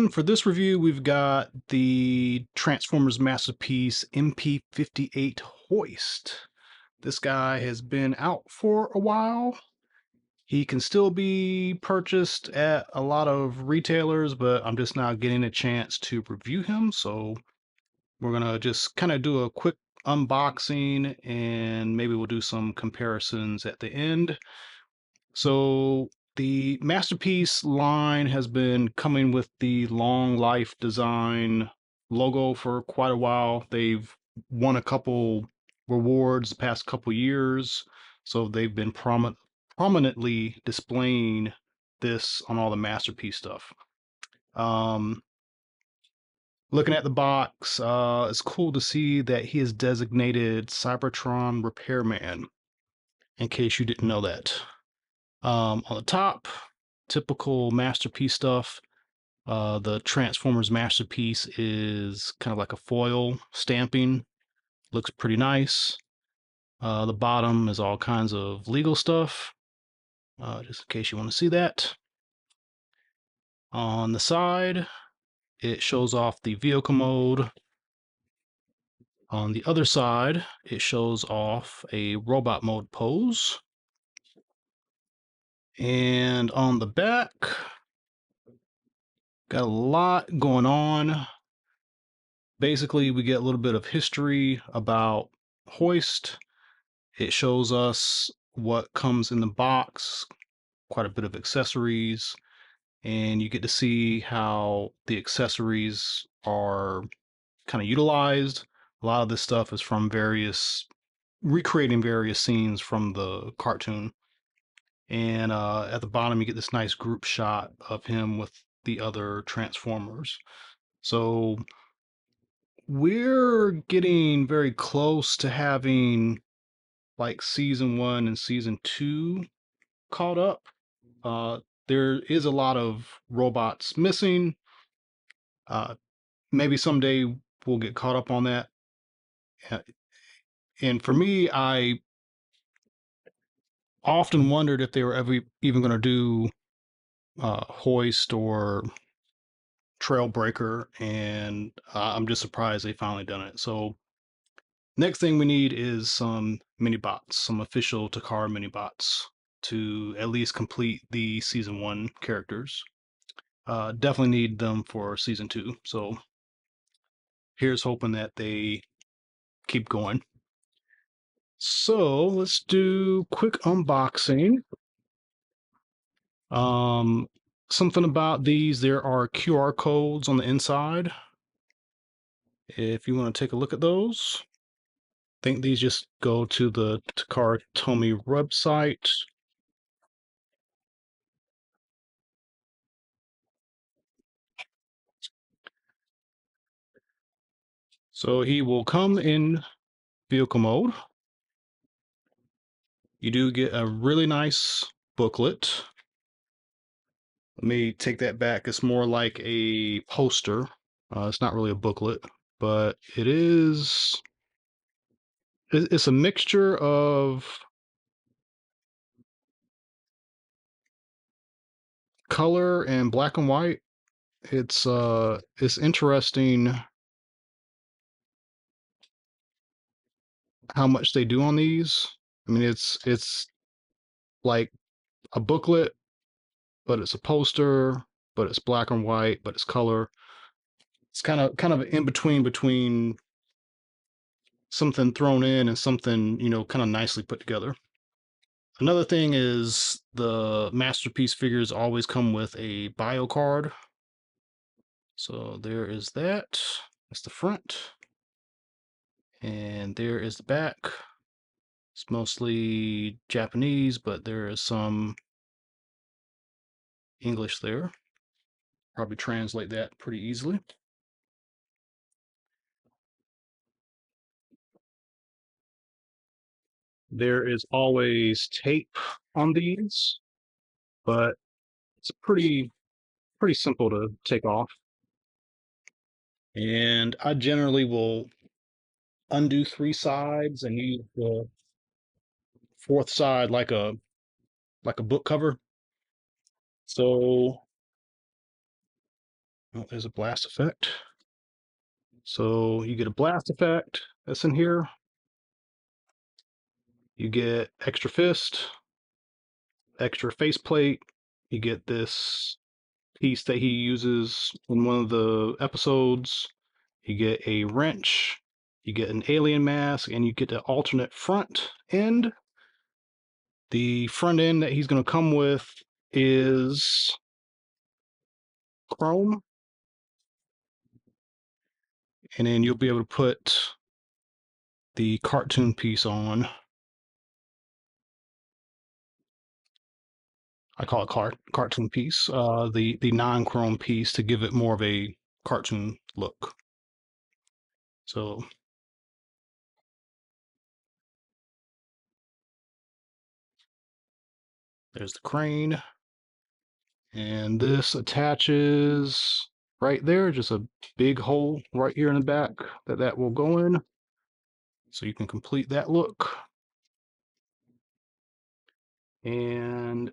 And for this review, we've got the Transformers Masterpiece MP-58 Hoist. This guy has been out for a while. He can still be purchased at a lot of retailers, but I'm just now getting a chance to review him. So we're going to just kind of do a quick unboxing and maybe we'll do some comparisons at the end. So the Masterpiece line has been coming with the Long Life Design logo for quite a while. They've won a couple rewards the past couple years, so they've been prominently displaying this on all the Masterpiece stuff. Looking at the box, it's cool to see that he is designated Cybertron Repairman, in case you didn't know that. On the top, typical Masterpiece stuff. The Transformers Masterpiece is kind of like a foil stamping. Looks pretty nice. The bottom is all kinds of legal stuff, just in case you want to see that. On the side, it shows off the vehicle mode. On the other side, it shows off a robot mode pose. And on the back, got a lot going on. Basically, we get a little bit of history about Hoist. It shows us what comes in the box, quite a bit of accessories, and you get to see how the accessories are kind of utilized. A lot of this stuff is from recreating various scenes from the cartoon. And at the bottom, you get this nice group shot of him with the other Transformers. So we're getting very close to having like season 1 and season 2 caught up. Uh, there is a lot of robots missing. Uh, Maybe someday we'll get caught up on that. Uh, And for me, I often wondered if they were ever even going to do Hoist or Trailbreaker, and I'm just surprised they finally done it. So next thing we need is some mini bots, some official Takara mini bots to at least complete the season 1 characters. Definitely need them for season 2. So here's hoping that they keep going. So let's do quick unboxing. Um, Something about these, there are QR codes on the inside. If you want to take a look at those, I think these just go to the Takara Tomy website. So he will come in vehicle mode. You do get a really nice booklet. Let me take that back. It's more like a poster. It's not really a booklet, but it's a mixture of color and black and white. It's interesting how much they do on these. I mean, it's like a booklet, but it's a poster, but it's black and white, but it's color. It's kind of in between something thrown in and something, kind of nicely put together. Another thing is the Masterpiece figures always come with a bio card. So there is that. That's the front. And there is the back. It's mostly Japanese, but there is some English there. Probably translate that pretty easily. There is always tape on these, but it's pretty simple to take off. And I generally will undo 3 sides and use the 4th side like a book cover. So Oh, there's a blast effect. So you get a blast effect that's in here. You get extra fist, extra faceplate. You get this piece that he uses in one of the episodes. You get a wrench. You get an alien mask, and you get an alternate front end. The front end that he's going to come with is chrome, and then you'll be able to put the cartoon piece on. I call it cartoon piece, the non-chrome piece to give it more of a cartoon look. So there's the crane, and this attaches right there, just a big hole right here in the back that will go in. So you can complete that look. And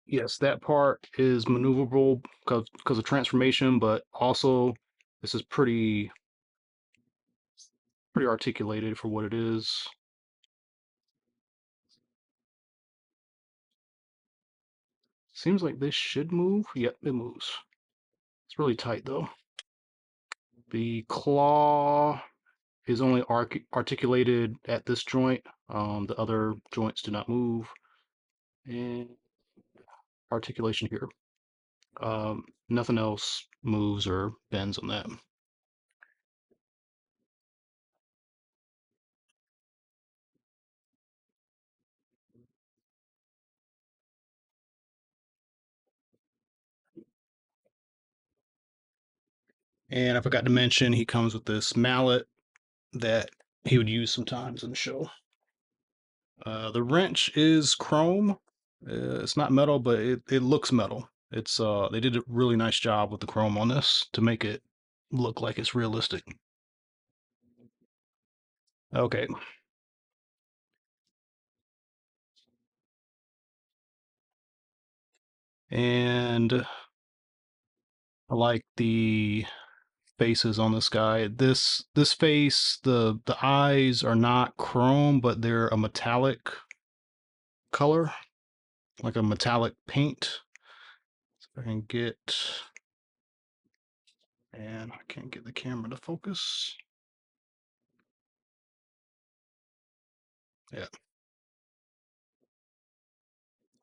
yes, that part is maneuverable because of transformation, but also this is pretty articulated for what it is. Seems like this should move. Yep, it moves. It's really tight though. The claw is only articulated at this joint. The other joints do not move. And articulation here. Nothing else moves or bends on that. And I forgot to mention he comes with this mallet that he would use sometimes in the show. The wrench is chrome. It's not metal, but it looks metal. It's they did a really nice job with the chrome on this to make it look like it's realistic. Okay. And I like the faces on this guy. This face, the eyes are not chrome, but they're a metallic color, like a metallic paint. So if I can get, and I can't get the camera to focus. Yeah,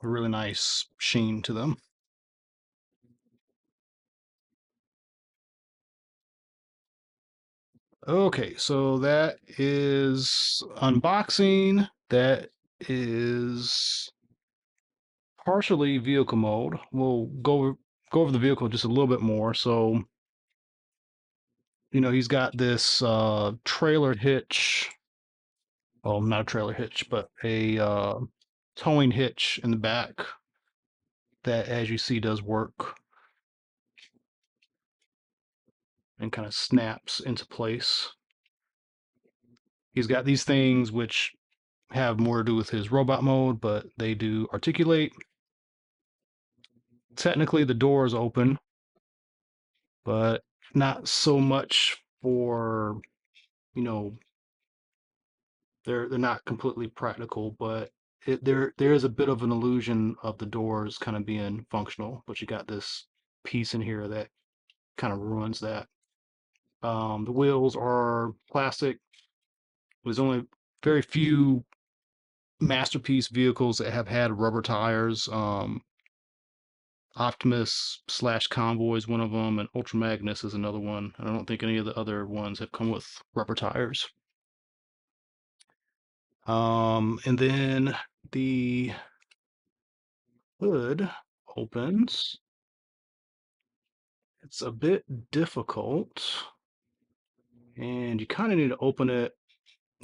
a really nice sheen to them. Okay, so that is unboxing. That is partially vehicle mode. We'll go over the vehicle just a little bit more. So, he's got this trailer hitch. Well, not a trailer hitch, but a towing hitch in the back that, as you see, does work and kind of snaps into place. He's got these things which have more to do with his robot mode, but they do articulate. Technically, the door is open, but not so much for, you know, they're not completely practical, but there is a bit of an illusion of the doors kind of being functional, but you got this piece in here that kind of ruins that. The wheels are plastic. There's only very few masterpiece vehicles that have had rubber tires. Optimus slash Convoy is one of them, and Ultra Magnus is another one. I don't think any of the other ones have come with rubber tires. And then the hood opens. It's a bit difficult, and you kind of need to open it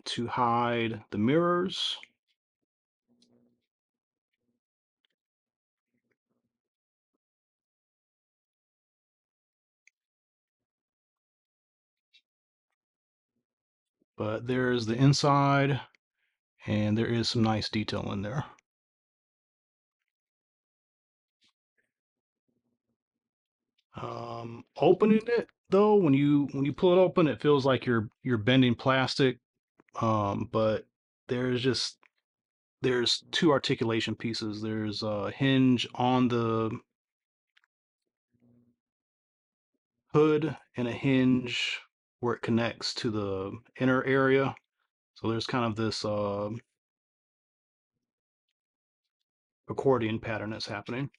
to hide the mirrors. But there's the inside, and there is some nice detail in there. Opening it though, when you pull it open, it feels like you're bending plastic. But there's just there's two articulation pieces. There's a hinge on the hood and a hinge where it connects to the inner area. So there's kind of this accordion pattern that's happening.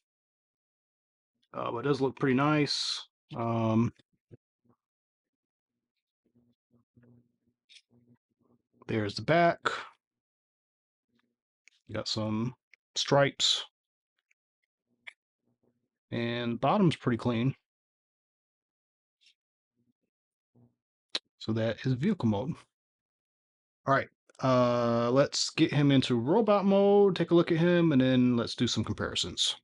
But it does look pretty nice. Um, there's the back. You got some stripes, and bottom's pretty clean. So that is vehicle mode. All right, let's get him into robot mode, take a look at him, and then let's do some comparisons.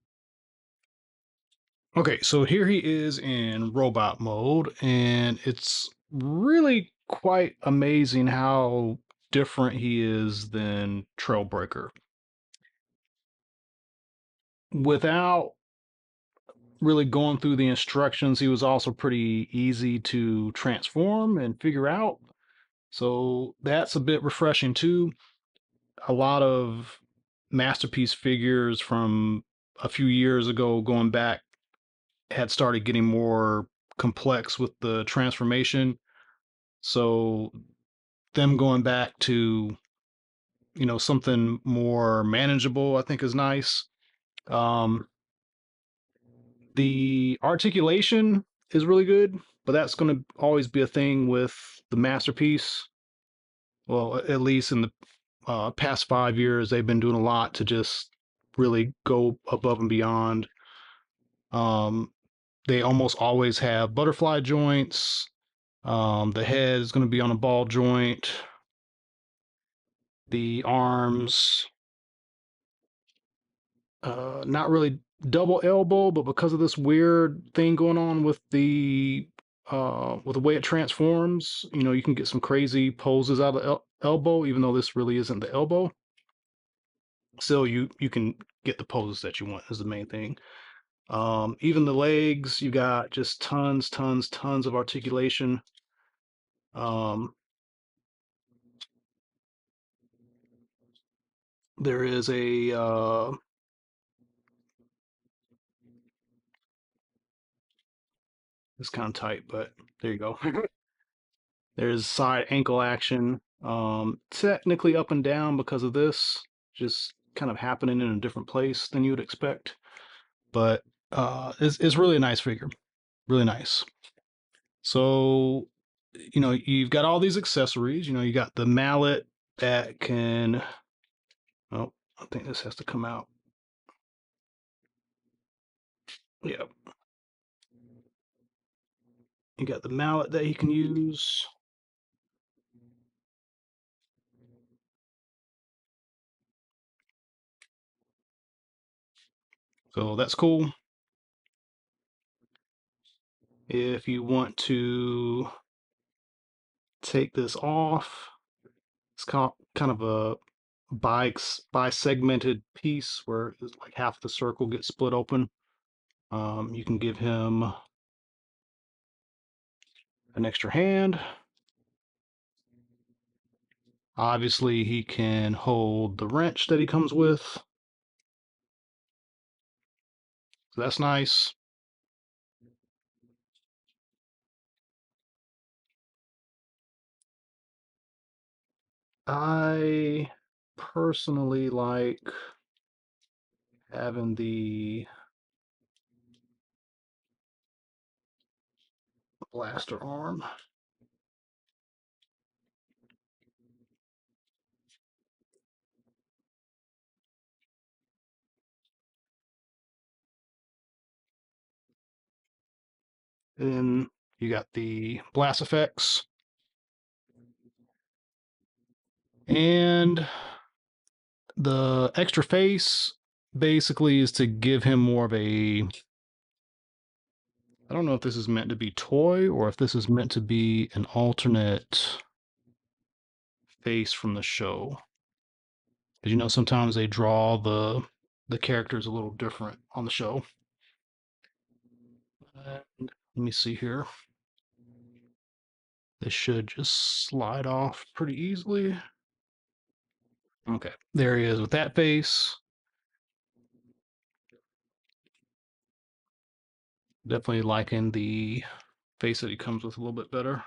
Okay, so here he is in robot mode, and it's really quite amazing how different he is than Trailbreaker. Without really going through the instructions, he was also pretty easy to transform and figure out. So that's a bit refreshing too. A lot of masterpiece figures from a few years ago going back had started getting more complex with the transformation. So them going back to, something more manageable, I think is nice. Um, the articulation is really good, but that's going to always be a thing with the masterpiece. Well, at least in the past 5 years, they've been doing a lot to just really go above and beyond. Um, they almost always have butterfly joints. The head is going to be on a ball joint. The arms, not really double elbow, but because of this weird thing going on with the way it transforms, you can get some crazy poses out of the elbow, even though this really isn't the elbow. Still, you can get the poses that you want is the main thing. Even the legs, you got just tons of articulation. Um, there is it's kind of tight, but there you go. There's side ankle action. Technically up and down because of this, just kind of happening in a different place than you would expect. But it's really a nice figure, really nice. So, you've got all these accessories. You got the mallet that can. Oh, I think this has to come out. Yeah, you got the mallet that he can use. So that's cool. If you want to take this off, it's kind of a bi-segmented piece where like half the circle gets split open. You can give him an extra hand. Obviously, he can hold the wrench that he comes with. So that's nice. I personally like having the blaster arm. Then you got the blast effects. And the extra face basically is to give him more of a. I don't know if this is meant to be toy or if this is meant to be an alternate face from the show. Because sometimes they draw the characters a little different on the show. And let me see here. This should just slide off pretty easily. Okay, there he is with that face. Definitely liking the face that he comes with a little bit better.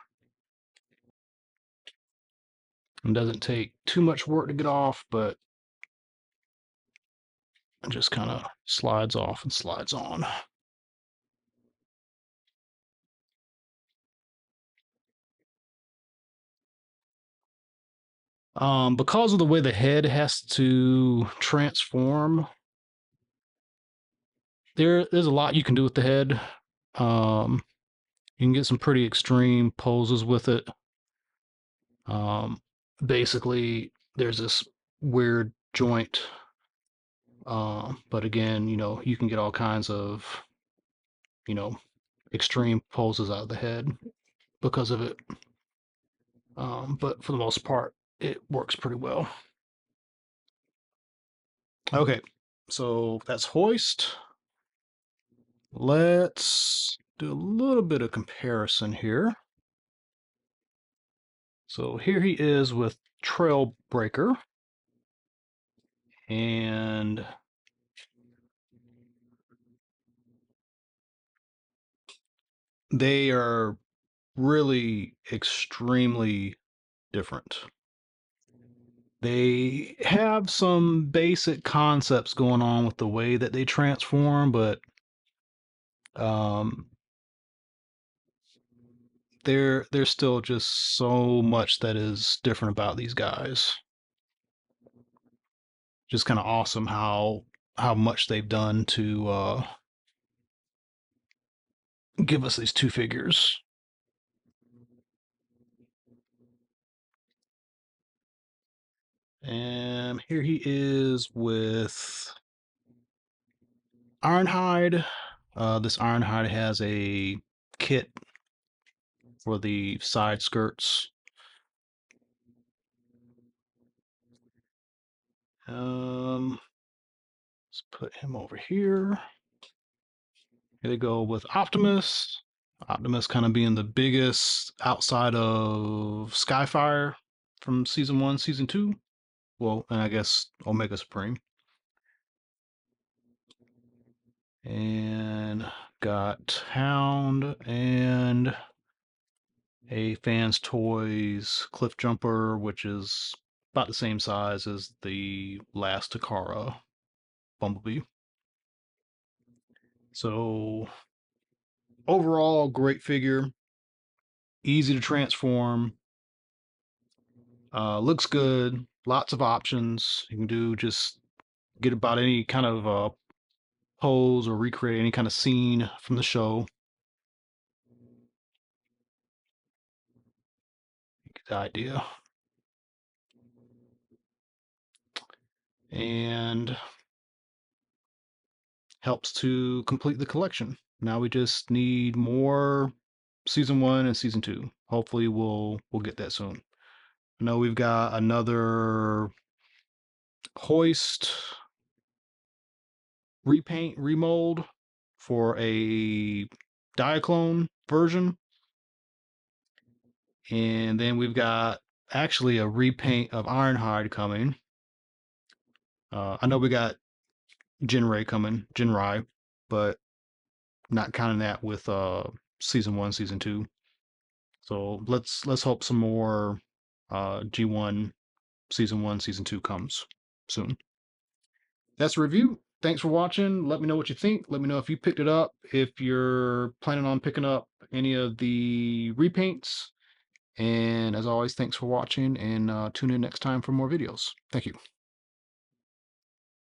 It doesn't take too much work to get off, but it just kind of slides off and slides on. Because of the way the head has to transform, there's a lot you can do with the head. Um, you can get some pretty extreme poses with it. Um, Basically, there's this weird joint. But again, you can get all kinds of, you know, extreme poses out of the head because of it. But for the most part, it works pretty well. Okay, so that's Hoist. Let's do a little bit of comparison here. So here he is with Trailbreaker. And they are really extremely different. They have some basic concepts going on with the way that they transform, but um, there's still just so much that is different about these guys. Just kind of awesome how much they've done to give us these two figures. And here he is with Ironhide. This Ironhide has a kit for the side skirts. Let's put him over here. Here they go with Optimus. Optimus kind of being the biggest outside of Skyfire from season 1, season 2. Well, and I guess Omega Supreme. And got Hound and a Fans Toys Cliff Jumper, which is about the same size as the last Takara Bumblebee. So overall, great figure, easy to transform, looks good, lots of options. You can do just get about any kind of pose or recreate any kind of scene from the show. You get the idea. And helps to complete the collection. Now we just need more season 1 and season 2. Hopefully we'll get that soon. I know we've got another Hoist repaint remold for a Diaclone version. And then we've got actually a repaint of Ironhide coming. I know we got Jinrai coming, Jinrai, but not counting that with season 1, season 2. So let's hope some more G1 season 1, season 2 comes soon. That's a review. Thanks for watching. Let me know what you think. Let me know if you picked it up, if you're planning on picking up any of the repaints. And as always, thanks for watching, and tune in next time for more videos. Thank you.